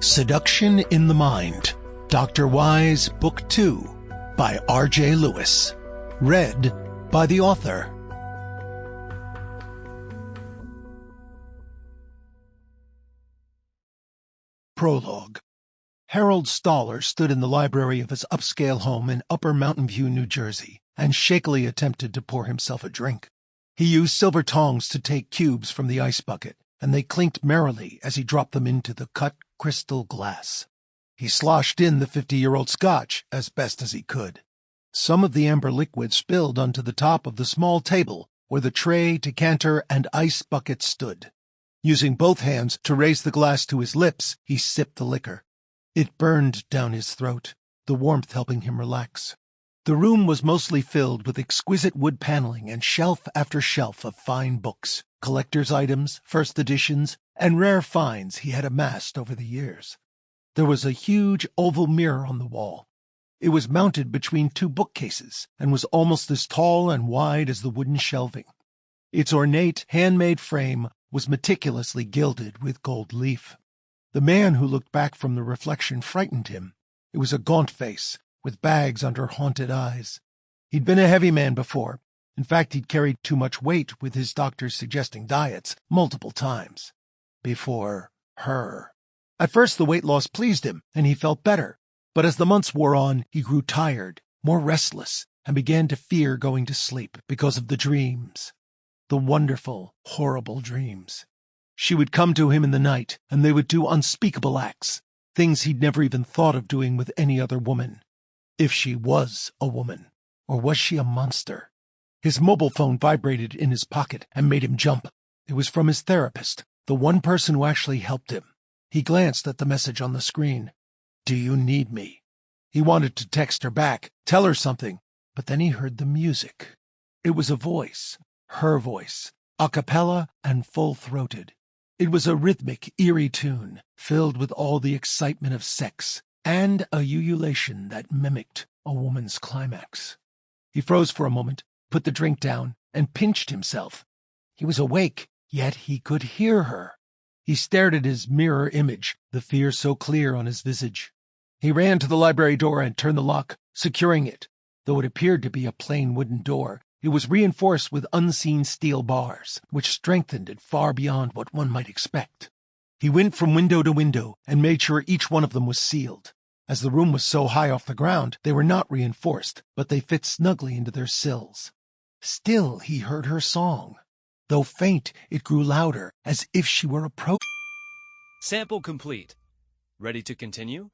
Seduction in the Mind, Doctor Wise, Book 2, by Arjay Lewis. Read by the author. Prologue. Harold Stoller stood in the library of his upscale home in Upper Mountain View, New Jersey, and shakily attempted to pour himself a drink. He used silver tongs to take cubes from the ice bucket, and they clinked merrily as he dropped them into the cut crystal glass. He sloshed in the 50-year-old scotch as best as he could. Some of the amber liquid spilled onto the top of the small table where the tray, decanter, and ice bucket stood. Using both hands to raise the glass to his lips, he sipped the liquor. It burned down his throat, the warmth helping him relax. The room was mostly filled with exquisite wood paneling and shelf after shelf of fine books, collector's items, first editions, and rare finds he had amassed over the years. There was a huge oval mirror on the wall. It was mounted between two bookcases and was almost as tall and wide as the wooden shelving. Its ornate, handmade frame was meticulously gilded with gold leaf. The man who looked back from the reflection frightened him. It was a gaunt face, with bags under haunted eyes. He'd been a heavy man before. In fact, he'd carried too much weight with his doctors suggesting diets multiple times. Before her. At first the weight loss pleased him, and he felt better. But as the months wore on, he grew tired, more restless, and began to fear going to sleep because of the dreams. The wonderful, horrible dreams. She would come to him in the night, and they would do unspeakable acts, things he'd never even thought of doing with any other woman. If she was a woman, or was she a monster? His mobile phone vibrated in his pocket and made him jump. It was from his therapist, the one person who actually helped him. He glanced at the message on the screen. "Do you need me?" He wanted to text her back, tell her something, but then he heard the music. It was a voice, her voice, a cappella and full-throated. It was a rhythmic, eerie tune, filled with all the excitement of sex, and a ululation that mimicked a woman's climax. He froze for a moment, put the drink down, and pinched himself. He was awake, yet he could hear her. He stared at his mirror image, the fear so clear on his visage. He ran to the library door and turned the lock, securing it. Though it appeared to be a plain wooden door, it was reinforced with unseen steel bars, which strengthened it far beyond what one might expect. He went from window to window and made sure each one of them was sealed. As the room was so high off the ground, they were not reinforced, but they fit snugly into their sills. Still he heard her song. Though faint, it grew louder, as if she were approaching. Sample complete. Ready to continue?